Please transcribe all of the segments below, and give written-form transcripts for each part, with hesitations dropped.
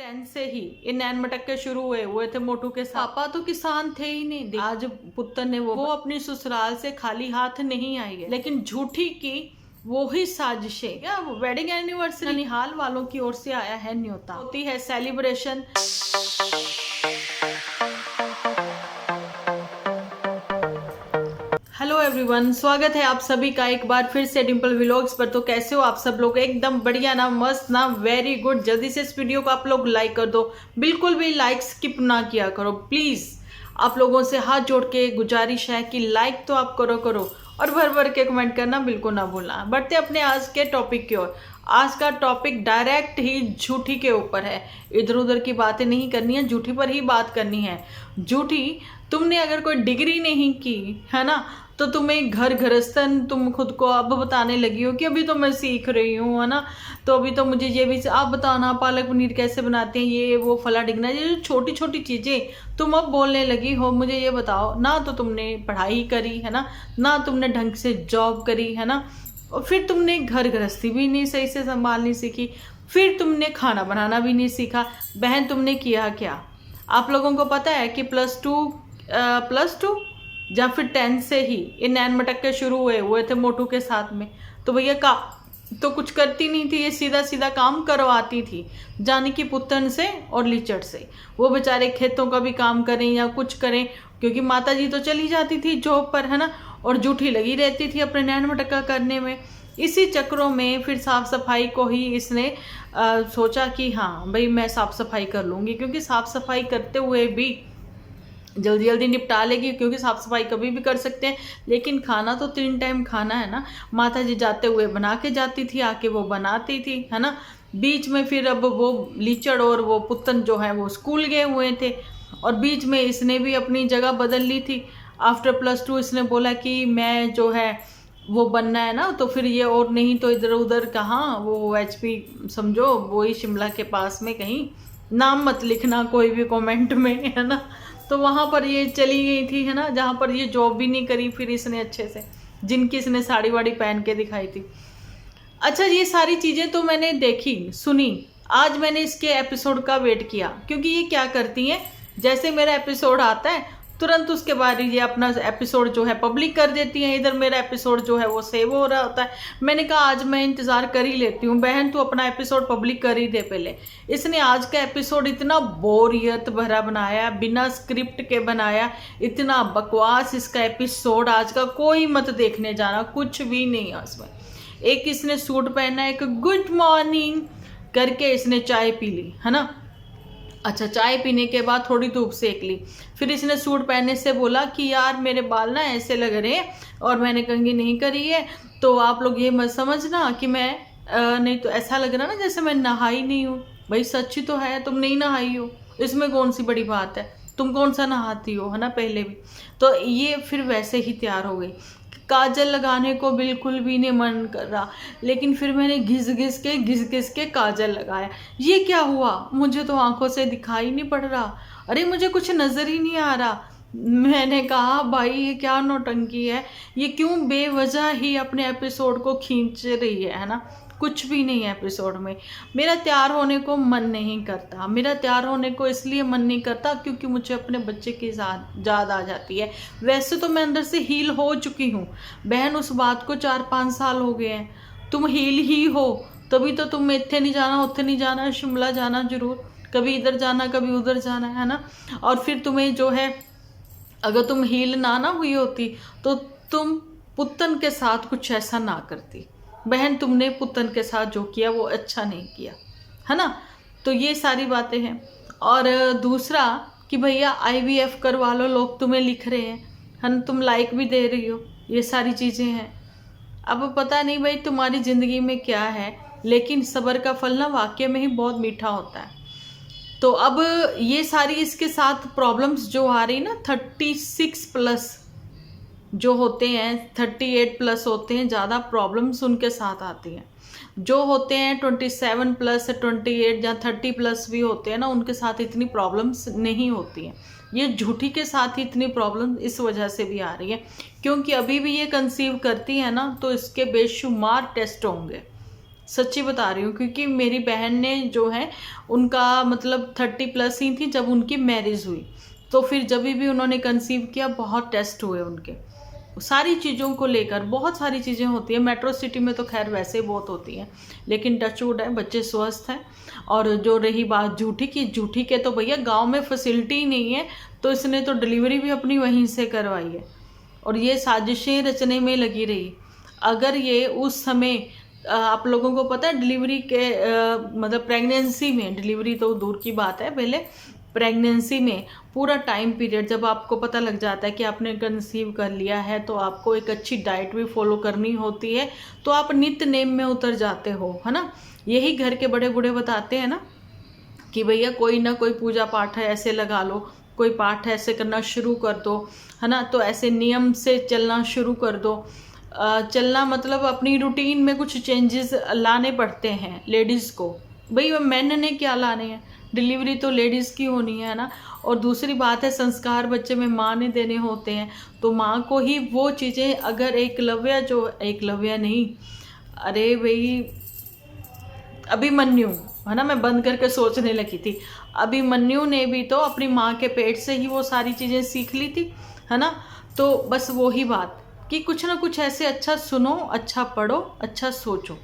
10 से ही ये नैन मटक्के शुरू हुए थे मोटू के साथ। पापा तो किसान थे ही नहीं। आज पुत्र ने वो अपनी ससुराल से खाली हाथ नहीं आई है, लेकिन झूठी की वो ही साजिशें। क्या वेडिंग एनिवर्सरी ननिहाल वालों की ओर से आया है न्योता, होती है सेलिब्रेशन। हेलो एवरीवन, स्वागत है आप सभी का एक बार फिर से डिम्पल व्लॉग्स पर। तो कैसे हो आप सब लोग? एकदम बढ़िया ना, मस्त ना, वेरी गुड। जल्दी से इस वीडियो को आप लोग लाइक कर दो, बिल्कुल भी लाइक स्किप ना किया करो प्लीज। आप लोगों से हाथ जोड़ के गुजारिश है कि लाइक तो आप करो और भर भर के कमेंट करना बिल्कुल ना भूलना। बढ़ते अपने आज के टॉपिक की ओर। आज का टॉपिक डायरेक्ट ही झूठी के ऊपर है। इधर उधर की बातें नहीं करनी है, झूठी पर ही बात करनी है। झूठी, तुमने अगर कोई डिग्री नहीं की है ना, तो तुम्हें घर गृहस्थन तुम खुद को अब बताने लगी हो कि अभी तो मैं सीख रही हूँ, है ना, तो अभी तो मुझे ये भी आप बताना पालक पनीर कैसे बनाते हैं, ये वो फला डिगना, ये जो छोटी छोटी चीज़ें तुम अब बोलने लगी हो। मुझे ये बताओ ना, तो तुमने पढ़ाई करी है ना तुमने ढंग से जॉब करी है ना, और फिर तुमने घर गृहस्थी भी नहीं सही से संभालनी सीखी, फिर तुमने खाना बनाना भी नहीं सीखा। बहन तुमने किया क्या? आप लोगों को पता है कि प्लस टू या फिर 10 से ही ये नैन मटक्के शुरू हुए थे मोटू के साथ में। तो भैया का तो कुछ करती नहीं थी, ये सीधा सीधा काम करवाती थी जानी कि पुतन से और लीचड़ से। वो बेचारे खेतों का भी काम करें या कुछ करें, क्योंकि माता जी तो चली जाती थी जॉब पर, है ना, और जूठी लगी रहती थी अपने नैन मटक्का करने में। इसी चक्रों में फिर साफ सफाई को ही इसने सोचा कि हाँ भाई मैं साफ सफाई कर लूँगी, क्योंकि साफ सफाई करते हुए भी जल्दी जल्दी निपटा लेगी, क्योंकि साफ सफाई कभी भी कर सकते हैं, लेकिन खाना तो 3 टाइम खाना है ना। माता जी जाते हुए बना के जाती थी, आके वो बनाती थी, है ना। बीच में फिर अब वो लीचड़ और वो पुतन जो है वो स्कूल गए हुए थे, और बीच में इसने भी अपनी जगह बदल ली थी। आफ्टर प्लस टू इसने बोला कि मैं जो है वो बनना है ना, तो फिर ये और नहीं तो इधर उधर कहाँ वो HP समझो, वो ही शिमला के पास में कहीं, नाम मत लिखना कोई भी कमेंट में, है ना, तो वहाँ पर ये चली गई थी, है ना, जहाँ पर ये जॉब भी नहीं करी फिर इसने अच्छे से, जिनकी इसने साड़ी वाड़ी पहन के दिखाई थी। अच्छा, ये सारी चीज़ें तो मैंने देखी सुनी। आज मैंने इसके एपिसोड का वेट किया, क्योंकि ये क्या करती हैं, जैसे मेरा एपिसोड आता है तुरंत उसके बाद ये अपना एपिसोड जो है पब्लिक कर देती हैं। इधर मेरा एपिसोड जो है वो सेव हो रहा होता है। मैंने कहा आज मैं इंतज़ार कर ही लेती हूँ, बहन तू अपना एपिसोड पब्लिक कर ही दे पहले। इसने आज का एपिसोड इतना बोरियत भरा बनाया, बिना स्क्रिप्ट के बनाया, इतना बकवास इसका एपिसोड आज का। कोई मत देखने जाना, कुछ भी नहीं है उसमें। एक इसने सूट पहना, एक गुड मॉर्निंग करके इसने चाय पी ली, है ना। अच्छा, चाय पीने के बाद थोड़ी धूप सेक ली, फिर इसने सूट पहनने से बोला कि यार मेरे बाल ना ऐसे लग रहे हैं और मैंने कंघी नहीं करी है, तो आप लोग ये मत समझना कि मैं नहीं तो ऐसा लग रहा ना जैसे मैं नहाई नहीं हूँ। भाई सच्ची तो है, तुम नहीं नहाई हो, इसमें कौन सी बड़ी बात है, तुम कौन सा नहाती हो, है ना, पहले भी। तो ये फिर वैसे ही तैयार हो गई। काजल लगाने को बिल्कुल भी नहीं मन कर रहा, लेकिन फिर मैंने घिस घिस के काजल लगाया। ये क्या हुआ, मुझे तो आंखों से दिखाई नहीं पड़ रहा, अरे मुझे कुछ नज़र ही नहीं आ रहा। मैंने कहा भाई ये क्या नौटंकी है, ये क्यों बेवजह ही अपने एपिसोड को खींच रही है ना। कुछ भी नहीं है एपिसोड में। मेरा तैयार होने को मन नहीं करता। मेरा तैयार होने को इसलिए मन नहीं करता क्योंकि मुझे अपने बच्चे की याद आ जाती है। वैसे तो मैं अंदर से हील हो चुकी हूँ बहन, उस बात को 4-5 साल हो गए हैं। तुम हील ही हो तभी तो तुम इतने नहीं जाना, उत्थे नहीं जाना, शिमला जाना जरूर, कभी इधर जाना कभी उधर जाना, है ना। और फिर तुम्हें जो है, अगर तुम हील ना हुई होती तो तुम पुतन के साथ कुछ ऐसा ना करती। बहन तुमने पुतन के साथ जो किया वो अच्छा नहीं किया, है ना। तो ये सारी बातें हैं। और दूसरा कि भैया IVF करवा लो, लोग तुम्हें लिख रहे हैं, है ना, तुम लाइक भी दे रही हो, ये सारी चीज़ें हैं। अब पता नहीं भाई तुम्हारी ज़िंदगी में क्या है, लेकिन सब्र का फल ना वाकई में ही बहुत मीठा होता है। तो अब ये सारी इसके साथ प्रॉब्लम्स जो आ रही ना, 36 प्लस जो होते हैं, 38 प्लस होते हैं, ज़्यादा प्रॉब्लम्स उनके साथ आती हैं। जो होते हैं 27 प्लस 28 या 30 प्लस भी होते हैं ना, उनके साथ इतनी प्रॉब्लम्स नहीं होती हैं। ये झूठी के साथ ही इतनी प्रॉब्लम इस वजह से भी आ रही है, क्योंकि अभी भी ये कंसीव करती है ना, तो इसके बेशुमार टेस्ट होंगे, सच्ची बता रही हूँ, क्योंकि मेरी बहन ने जो है उनका मतलब 30+ ही थी जब उनकी मैरिज हुई। तो फिर जब भी उन्होंने कंसीव किया बहुत टेस्ट हुए उनके, सारी चीज़ों को लेकर बहुत सारी चीज़ें होती हैं। मेट्रो सिटी में तो खैर वैसे ही बहुत होती हैं, लेकिन टचवुड है, बच्चे स्वस्थ हैं। और जो रही बात जूठी की, जूठी के तो भैया गांव में फैसिलिटी ही नहीं है, तो इसने तो डिलीवरी भी अपनी वहीं से करवाई है और ये साजिशें रचने में लगी रही। अगर ये उस समय आप लोगों को पता है डिलीवरी के मतलब प्रेगनेंसी में, डिलीवरी तो दूर की बात है, पहले प्रेगनेंसी में पूरा टाइम पीरियड जब आपको पता लग जाता है कि आपने कंसीव कर लिया है, तो आपको एक अच्छी डाइट भी फॉलो करनी होती है, तो आप नित्य नेम में उतर जाते हो, है ना। यही घर के बड़े बूढ़े बताते हैं ना कि भैया कोई ना कोई पूजा पाठ है ऐसे लगा लो, कोई पाठ है ऐसे करना शुरू कर दो, है ना। तो ऐसे नियम से चलना शुरू कर दो। चलना मतलब अपनी रूटीन में कुछ चेंजेस लाने पड़ते हैं लेडीज़ को। भाई मैन ने क्या लाने हैं, डिलीवरी तो लेडीज़ की होनी है ना। और दूसरी बात है संस्कार बच्चे में माँ ने देने होते हैं, तो माँ को ही वो चीज़ें, अगर एकलव्य नहीं, अरे भाई अभिमन्यु, है ना, मैं बंद करके सोचने लगी थी, अभिमन्यु ने भी तो अपनी माँ के पेट से ही वो सारी चीज़ें सीख ली थी, है ना। तो बस वो ही बात कि कुछ ना कुछ ऐसे अच्छा सुनो, अच्छा पढ़ो, अच्छा सोचो,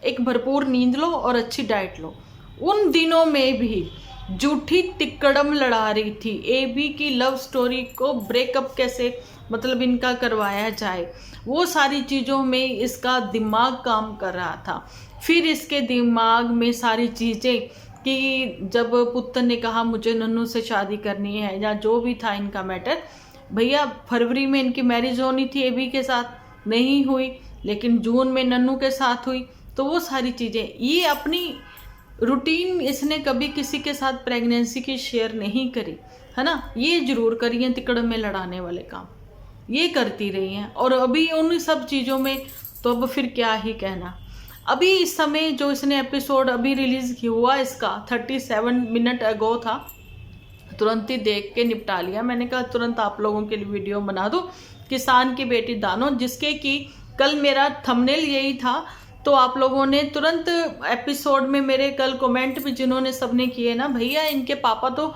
एक भरपूर नींद लो और अच्छी डाइट लो। उन दिनों में भी जूठी तिकड़म लड़ा रही थी एबी की लव स्टोरी को ब्रेकअप कैसे मतलब इनका करवाया जाए, वो सारी चीज़ों में इसका दिमाग काम कर रहा था। फिर इसके दिमाग में सारी चीज़ें कि जब पुत्र ने कहा मुझे नन्नू से शादी करनी है, या जो भी था इनका मैटर, भैया फरवरी में इनकी मैरिज होनी थी एबी के साथ, नहीं हुई, लेकिन जून में नन्नू के साथ हुई। तो वो सारी चीज़ें, ये अपनी रूटीन इसने कभी किसी के साथ प्रेगनेंसी की शेयर नहीं करी, है ना। ये जरूर करी है तिकड़ में लड़ाने वाले काम, ये करती रही हैं। और अभी उन सब चीज़ों में तो अब फिर क्या ही कहना। अभी इस समय जो इसने एपिसोड अभी रिलीज हुआ इसका 37 मिनट अगो था, तुरंत ही देख के निपटा लिया। मैंने कहा तुरंत आप लोगों के लिए वीडियो बना दूं, किसान की बेटी दानो, जिसके कि कल मेरा थंबनेल यही था। तो आप लोगों ने तुरंत एपिसोड में मेरे कल कमेंट भी जिन्होंने सबने किए ना, भैया इनके पापा तो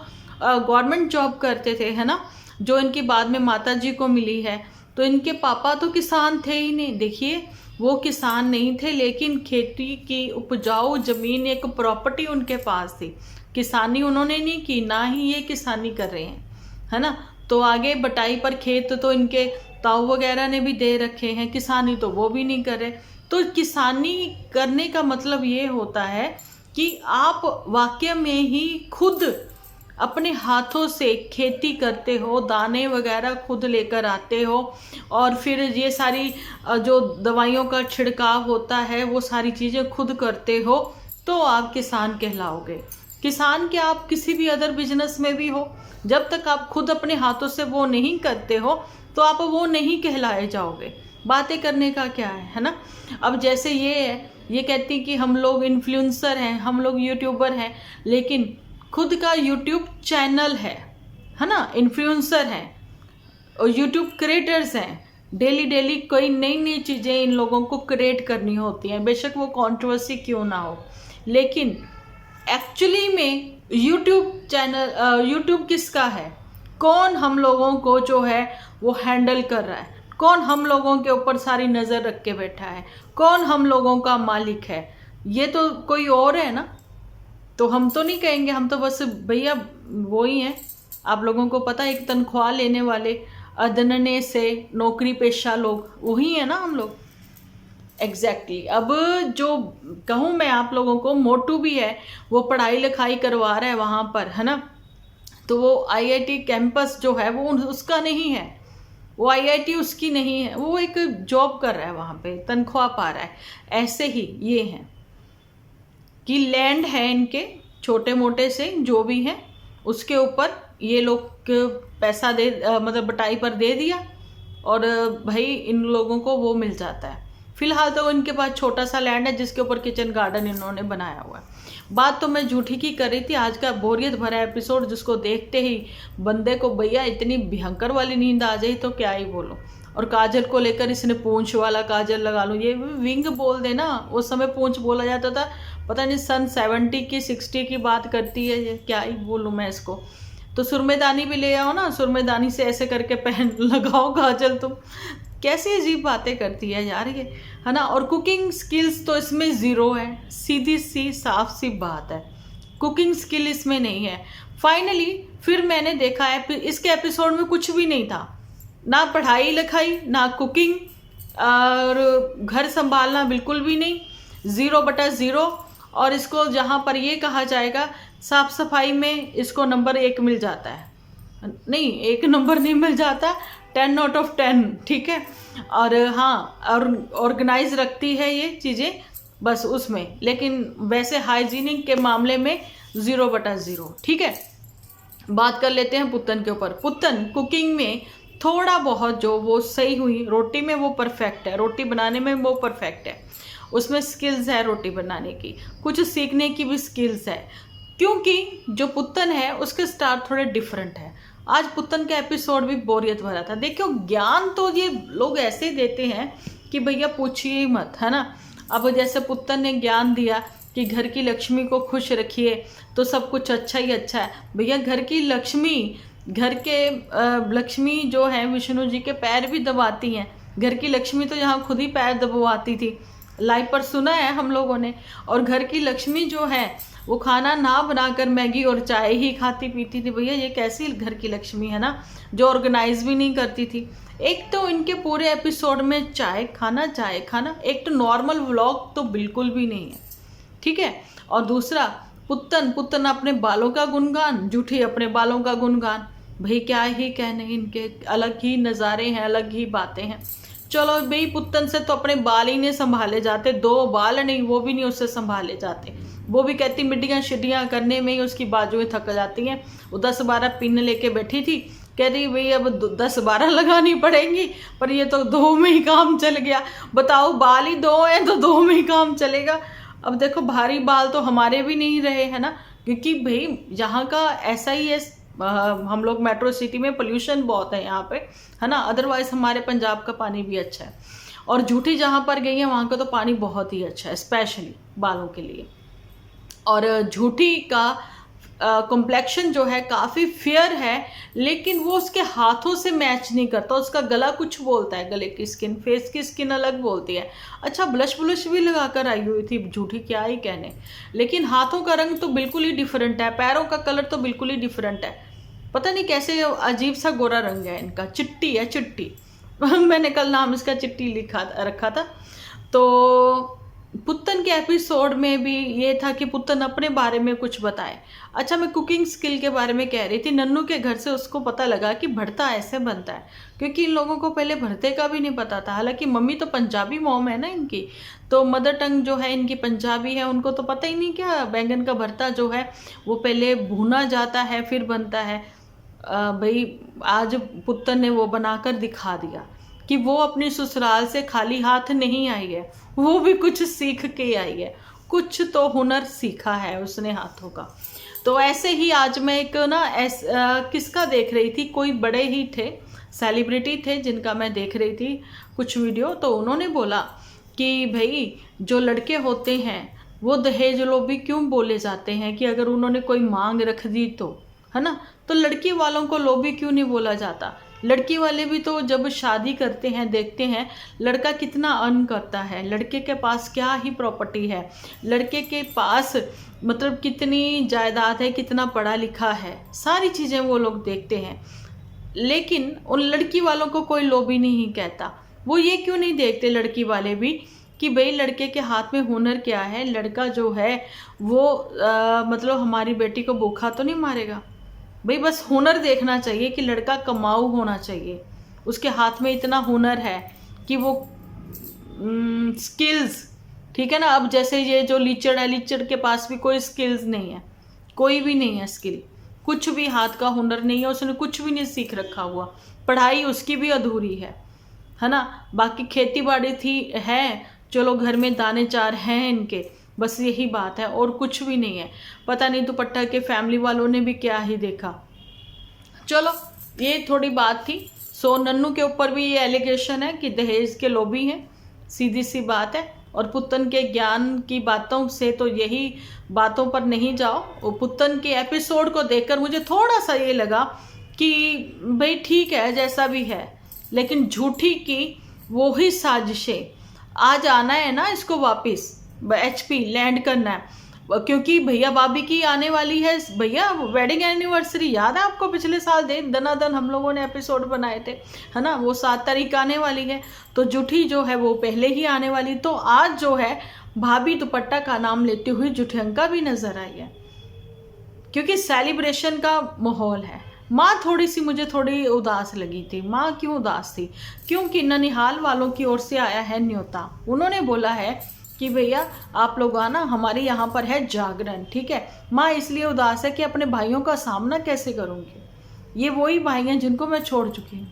गवर्नमेंट जॉब करते थे, है ना, जो इनकी बाद में माता जी को मिली है। तो इनके पापा तो किसान थे ही नहीं। देखिए वो किसान नहीं थे, लेकिन खेती की उपजाऊ जमीन एक प्रॉपर्टी उनके पास थी। किसानी उन्होंने नहीं की, ना ही ये किसानी कर रहे हैं, है ना। तो आगे बटाई पर खेत तो इनके ताऊ वगैरह ने भी दे रखे हैं, किसानी तो वो भी नहीं कर रहे। तो किसानी करने का मतलब ये होता है कि आप वाकई में ही खुद अपने हाथों से खेती करते हो, दाने वगैरह खुद लेकर आते हो, और फिर ये सारी जो दवाइयों का छिड़काव होता है वो सारी चीज़ें खुद करते हो, तो आप किसान कहलाओगे। किसान क्या, आप किसी भी अदर बिजनेस में भी हो, जब तक आप खुद अपने हाथों से वो नहीं करते हो तो आप वो नहीं कहलाए जाओगे। बातें करने का क्या है ना। अब जैसे ये है, ये कहती कि हम लोग इन्फ्लुएंसर हैं, हम लोग यूट्यूबर हैं, लेकिन खुद का यूट्यूब चैनल है ना, इन्फ्लुएंसर हैं और यूट्यूब क्रिएटर्स हैं। डेली डेली कोई नई नई चीज़ें इन लोगों को क्रिएट करनी होती हैं, बेशक वो कंट्रोवर्सी क्यों ना हो। लेकिन एक्चुअली में यूट्यूब चैनल, यूट्यूब किसका है, कौन हम लोगों को जो है वो हैंडल कर रहा है, कौन हम लोगों के ऊपर सारी नज़र रख के बैठा है, कौन हम लोगों का मालिक है, ये तो कोई और है ना। तो हम तो नहीं कहेंगे, हम तो बस भैया वो ही हैं, आप लोगों को पता है, एक तनख्वाह लेने वाले अदनने से नौकरी पेशा लोग, वही है ना हम लोग। एग्जैक्टली अब जो कहूँ मैं आप लोगों को, मोटू भी है, वो पढ़ाई लिखाई करवा रहा है वहाँ पर, है ना। तो वो आईआईटी कैंपस जो है वो उसका नहीं है, वो आईआईटी उसकी नहीं है, वो एक जॉब कर रहा है वहाँ पे, तनख्वाह पा रहा है। ऐसे ही ये हैं कि लैंड है इनके छोटे मोटे से जो भी हैं, उसके ऊपर ये लोग पैसा दे मतलब बटाई पर दे दिया, और भाई इन लोगों को वो मिल जाता है। फिलहाल तो इनके पास छोटा सा लैंड है जिसके ऊपर किचन गार्डन इन्होंने बनाया हुआ है। बात तो मैं झूठी की कर रही थी। आज का बोरियत भरा एपिसोड जिसको देखते ही बंदे को भैया इतनी भयंकर वाली नींद आ जाए तो क्या ही बोलो। और काजल को लेकर इसने पूंछ वाला काजल लगा लूँ, ये विंग बोल देना, उस समय पूंछ बोला जाता था। पता नहीं सन 70 की 60 की बात करती है ये, क्या ही बोलूँ मैं इसको। तो सुरमेदानी भी ले आओ ना, सुरमेदानी से ऐसे करके पहन लगाओ काजल तुम। कैसी अजीब बातें करती है यार ये, है ना। और कुकिंग स्किल्स तो इसमें ज़ीरो है, सीधी सी साफ सी बात है, कुकिंग स्किल इसमें नहीं है। फाइनली फिर मैंने देखा है इसके एपिसोड में कुछ भी नहीं था, ना पढ़ाई लिखाई ना कुकिंग, और घर संभालना बिल्कुल भी नहीं, 0/0। और इसको जहाँ पर ये कहा जाएगा साफ सफाई में इसको नंबर 1 मिल जाता है, नहीं 1 नंबर नहीं मिल जाता, 10 आउट ऑफ 10, ठीक है। और हाँ, और ऑर्गेनाइज रखती है ये चीज़ें बस उसमें, लेकिन वैसे हाइजीनिक के मामले में 0/0, ठीक है। बात कर लेते हैं पुत्तन के ऊपर। पुत्तन कुकिंग में थोड़ा बहुत जो वो सही हुई, रोटी में वो परफेक्ट है, रोटी बनाने में वो परफेक्ट है, उसमें स्किल्स है रोटी बनाने की, कुछ सीखने की भी स्किल्स है, क्योंकि जो पुत्तन है उसके स्टार थोड़े डिफरेंट है। आज पुत्तन का एपिसोड भी बोरियत भरा था। देखो ज्ञान तो ये लोग ऐसे देते हैं कि भैया पूछिए ही मत, है ना। अब जैसे पुत्तन ने ज्ञान दिया कि घर की लक्ष्मी को खुश रखिए तो सब कुछ अच्छा ही अच्छा है। भैया घर की लक्ष्मी, घर के लक्ष्मी जो है विष्णु जी के पैर भी दबाती हैं। घर की लक्ष्मी तो यहाँ खुद ही पैर दबवाती थी, लाइव पर सुना है हम लोगों ने। और घर की लक्ष्मी जो है वो खाना ना बनाकर मैगी और चाय ही खाती पीती थी। भैया ये कैसी घर की लक्ष्मी है ना, जो ऑर्गेनाइज भी नहीं करती थी। एक तो इनके पूरे एपिसोड में चाय खाना, एक तो नॉर्मल व्लॉग तो बिल्कुल भी नहीं है, ठीक है। और दूसरा पुत्तन अपने बालों का गुणगान, जूठी अपने बालों का गुणगान। भाई क्या ही कहने, इनके अलग ही नज़ारे हैं, अलग ही बातें हैं। चलो भाई, पुत्तन से तो अपने बाल ही नहीं संभाले जाते, 2 बाल नहीं, वो भी नहीं उससे संभाले जाते। वो भी कहती मिड्डियाँ शिड्डियाँ करने में ही उसकी बाजुएं थक जाती हैं। वो 10-12 पिन लेके बैठी थी, कह रही भाई अब 10-12 लगानी पड़ेंगी, पर ये तो 2 में ही काम चल गया। बताओ, बाल ही 2 हैं तो 2 में ही काम चलेगा। अब देखो भारी बाल तो हमारे भी नहीं रहे, है ना, क्योंकि भाई यहाँ का ऐसा ही है, हम लोग मेट्रो सिटी में पोल्यूशन बहुत है यहाँ पे, है ना। अदरवाइज हमारे पंजाब का पानी भी अच्छा है, और झूठी जहाँ पर गई है वहाँ का तो पानी बहुत ही अच्छा है, स्पेशली बालों के लिए। और झूठी का कॉम्प्लेक्शन जो है काफ़ी फेयर है, लेकिन वो उसके हाथों से मैच नहीं करता। उसका गला कुछ बोलता है, गले की स्किन, फेस की स्किन अलग बोलती है। अच्छा, ब्लश भी लगा कर आई हुई थी झूठी, क्या ही कहने, लेकिन हाथों का रंग तो बिल्कुल ही डिफरेंट है, पैरों का कलर तो बिल्कुल ही डिफरेंट है। पता नहीं कैसे अजीब सा गोरा रंग है इनका, चिट्टी है चिट्टी। मैंने कल नाम इसका चिट्टी रखा था। तो पुत्तन के एपिसोड में भी ये था कि पुत्तन अपने बारे में कुछ बताए। अच्छा, मैं कुकिंग स्किल के बारे में कह रही थी। नन्नू के घर से उसको पता लगा कि भरता ऐसे बनता है, क्योंकि इन लोगों को पहले भरते का भी नहीं पता था। हालांकि मम्मी तो पंजाबी मॉम है ना इनकी, तो मदर टंग जो है इनकी पंजाबी है, उनको तो पता ही नहीं क्या बैंगन का भरता जो है वो पहले भुना जाता है फिर बनता है। भाई आज पुत्तन ने वो बनाकर दिखा दिया कि वो अपनी ससुराल से खाली हाथ नहीं आई है, वो भी कुछ सीख के आई है, कुछ तो हुनर सीखा है उसने हाथों का। तो ऐसे ही आज मैं एक ना किसका देख रही थी, कोई बड़े ही थे, सेलिब्रिटी थे जिनका मैं देख रही थी कुछ वीडियो। तो उन्होंने बोला कि भाई जो लड़के होते हैं वो दहेज लोभी क्यों बोले जाते हैं, कि अगर उन्होंने कोई मांग रख दी तो, है ना, तो लड़की वालों को लोभी क्यों नहीं बोला जाता। लड़की वाले भी तो जब शादी करते हैं देखते हैं लड़का कितना अर्न करता है, लड़के के पास क्या ही प्रॉपर्टी है, लड़के के पास मतलब कितनी जायदाद है, कितना पढ़ा लिखा है, सारी चीज़ें वो लोग देखते हैं। लेकिन उन लड़की वालों को कोई लोभी नहीं कहता। वो ये क्यों नहीं देखते लड़की वाले भी कि भाई लड़के के हाथ में हुनर क्या है, लड़का जो है वो मतलब हमारी बेटी को भूखा तो नहीं मारेगा। भाई बस हुनर देखना चाहिए कि लड़का कमाऊ होना चाहिए, उसके हाथ में इतना हुनर है कि वो स्किल्स, ठीक है ना। अब जैसे ये जो लीचड़ है, लीचड़ के पास भी कोई स्किल्स नहीं है, कोई भी नहीं है स्किल, कुछ भी हाथ का हुनर नहीं है, उसने कुछ भी नहीं सीख रखा हुआ, पढ़ाई उसकी भी अधूरी है ना। बाकी खेती बाड़ी थी है, चलो घर में दाने चार हैं इनके, बस यही बात है और कुछ भी नहीं है। पता नहीं दुपट्टा के फैमिली वालों ने भी क्या ही देखा। चलो ये थोड़ी बात थी सो नन्नू के ऊपर भी ये एलिगेशन है कि दहेज के लोभी हैं, सीधी सी बात है। और पुत्तन के ज्ञान की बातों से तो यही बातों पर नहीं जाओ। और पुत्तन के एपिसोड को देखकर मुझे थोड़ा सा ये लगा कि भाई ठीक है जैसा भी है, लेकिन झूठी की वो ही साजिशें, आज आना है ना इसको वापस HP लैंड करना है, क्योंकि भैया भाभी की आने वाली है भैया वेडिंग एनिवर्सरी। याद है आपको पिछले साल दनादन हम लोगों ने एपिसोड बनाए थे, है ना, वो 7 तारीख आने वाली है। तो जुठी जो है वो पहले ही आने वाली। तो आज जो है भाभी दुपट्टा का नाम लेते हुए जुठियंका भी नजर आई है, क्योंकि सेलिब्रेशन का माहौल है। माँ थोड़ी सी मुझे थोड़ी उदास लगी थी। माँ क्यों उदास थी? क्योंकि ननिहाल वालों की ओर से आया है न्योता। उन्होंने बोला है कि भैया आप लोग आना, हमारे यहाँ पर है जागरण, ठीक है। माँ इसलिए उदास है कि अपने भाइयों का सामना कैसे करूँगी। ये वही भाई हैं जिनको मैं छोड़ चुकी हूँ,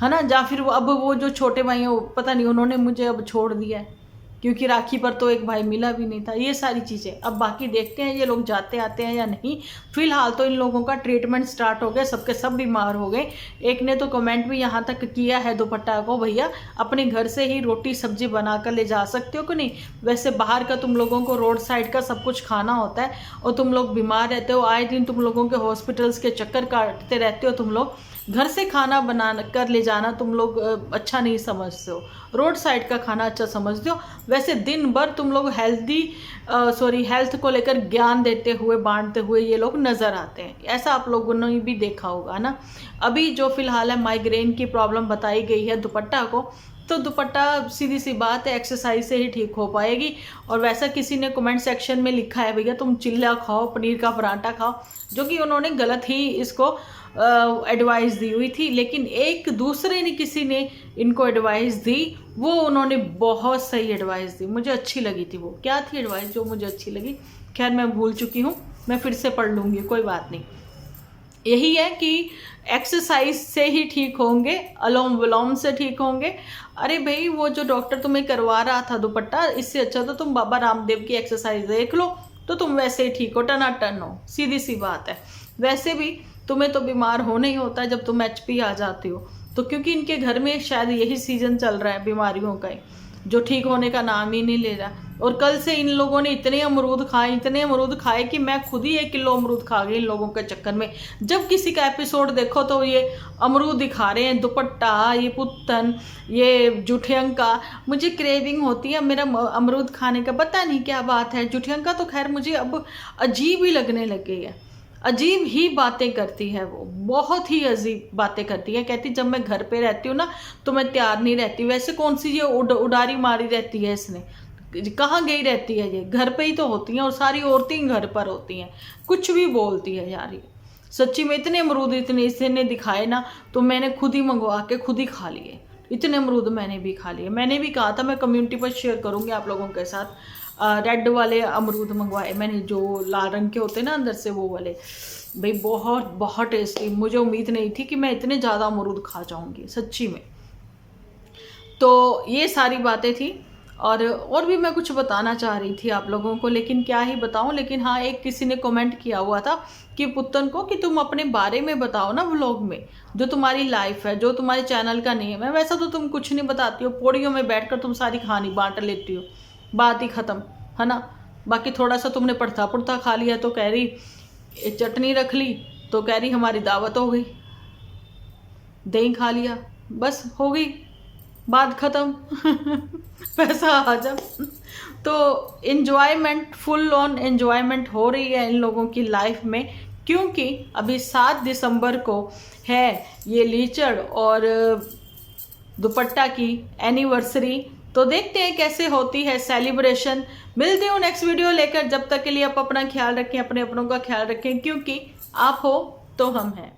है ना, या फिर अब वो जो छोटे भाई हैं पता नहीं उन्होंने मुझे अब छोड़ दिया है, क्योंकि राखी पर तो एक भाई मिला भी नहीं था। ये सारी चीज़ें अब बाकी देखते हैं ये लोग जाते आते हैं या नहीं। फिलहाल तो इन लोगों का ट्रीटमेंट स्टार्ट हो गया, सबके सब बीमार हो गए। एक ने तो कमेंट भी यहाँ तक किया है दुपट्टा को, भैया अपने घर से ही रोटी सब्जी बना कर ले जा सकते हो कि नहीं, वैसे बाहर का तुम लोगों को रोड साइड का सब कुछ खाना होता है और तुम लोग बीमार रहते हो, आए दिन तुम लोगों के हॉस्पिटल्स के चक्कर काटते रहते हो, तुम लोग घर से खाना बना कर ले जाना तुम लोग अच्छा नहीं समझते हो, रोड साइड का खाना अच्छा समझते हो। वैसे दिन भर तुम लोग हेल्थ को लेकर ज्ञान देते हुए बांटते हुए ये लोग नज़र आते हैं, ऐसा आप लोगों ने भी देखा होगा ना। अभी जो फिलहाल है माइग्रेन की प्रॉब्लम बताई गई है दुपट्टा को, तो दुपट्टा सीधी सी बात है एक्सरसाइज से ही ठीक हो पाएगी। और वैसा किसी ने कमेंट सेक्शन में लिखा है भैया तुम चिल्ला खाओ, पनीर का पराठा खाओ, जो कि उन्होंने गलत ही इसको एडवाइस दी हुई थी। लेकिन एक दूसरे ने किसी ने इनको एडवाइस दी, वो उन्होंने बहुत सही एडवाइस दी, मुझे अच्छी लगी थी। वो क्या थी एडवाइस जो मुझे अच्छी लगी? खैर मैं भूल चुकी हूँ, मैं फिर से पढ़ लूँगी, कोई बात नहीं। यही है कि एक्सरसाइज से ही ठीक होंगे, अलोम विलोम से ठीक होंगे। अरे भाई वो जो डॉक्टर तुम्हें करवा रहा था दुपट्टा, इससे अच्छा तो तुम बाबा रामदेव की एक्सरसाइज देख लो, तो तुम वैसे ही ठीक हो, टनाटन हो, सीधी सी बात है। वैसे भी तुम्हें तो बीमार होना ही होता है जब तुम HP आ जाती हो, तो क्योंकि इनके घर में शायद यही सीजन चल रहा है बीमारियों का, जो ठीक होने का नाम ही नहीं ले रहा। और कल से इन लोगों ने इतने अमरूद खाए कि मैं खुद ही 1 किलो अमरूद खा गई इन लोगों के चक्कर में। जब किसी का एपिसोड देखो तो ये अमरूद दिखा रहे हैं, दुपट्टा, ये पुत्तन, ये जुठियंका, मुझे क्रेविंग होती है मेरा अमरूद खाने का, पता नहीं क्या बात है। जुठियंका तो खैर मुझे अब अजीब ही लगने लग गई है, अजीब ही बातें करती है वो, बहुत ही अजीब बातें करती है। कहती जब मैं घर पे रहती हूँ ना तो मैं तैयार नहीं रहती। वैसे कौन सी ये उडारी मारी रहती है इसने, कहाँ गई रहती है? ये घर पे ही तो होती हैं, और सारी औरतें घर पर होती हैं, कुछ भी बोलती है यार। ये सच्ची में इतने अमरूद इसने दिखाए ना, तो मैंने खुद ही मंगवा के खुद ही खा लिए। इतने अमरूद मैंने भी खा लिए। मैंने भी कहा था मैं कम्युनिटी पर शेयर करूँगी आप लोगों के साथ। रेड वाले अमरूद मंगवाए मैंने, जो लाल रंग के होते हैं ना अंदर से, वो वाले भाई बहुत बहुत टेस्टी। मुझे उम्मीद नहीं थी कि मैं इतने ज़्यादा अमरूद खा जाऊंगी सच्ची में। तो ये सारी बातें थी, और भी मैं कुछ बताना चाह रही थी आप लोगों को, लेकिन क्या ही बताऊं। लेकिन हाँ, एक किसी ने कमेंट किया हुआ था कि पुत्तन को कि तुम अपने बारे में बताओ ना व्लॉग में, जो तुम्हारी लाइफ है, जो तुम्हारे चैनल का नेम है। वैसा तो तुम कुछ नहीं बताती हो, पौड़ियों में बैठकर तुम सारी कहानी बांट लेती हो, बात ही ख़त्म, है ना। बाकी थोड़ा सा तुमने पड़ता पुड़ता खा लिया तो कह रही चटनी रख ली, तो कह रही हमारी दावत हो गई, दही खा लिया, बस हो गई बात ख़त्म। पैसा आ जा। तो एंजॉयमेंट, फुल ऑन एंजॉयमेंट हो रही है इन लोगों की लाइफ में, क्योंकि अभी 7 दिसंबर को है ये लीचड़ और दुपट्टा की एनिवर्सरी। तो देखते हैं कैसे होती है सेलिब्रेशन। मिलते हूँ नेक्स्ट वीडियो लेकर, जब तक के लिए आप अपना ख्याल रखें, अपने अपनों का ख्याल रखें, क्योंकि आप हो तो हम हैं।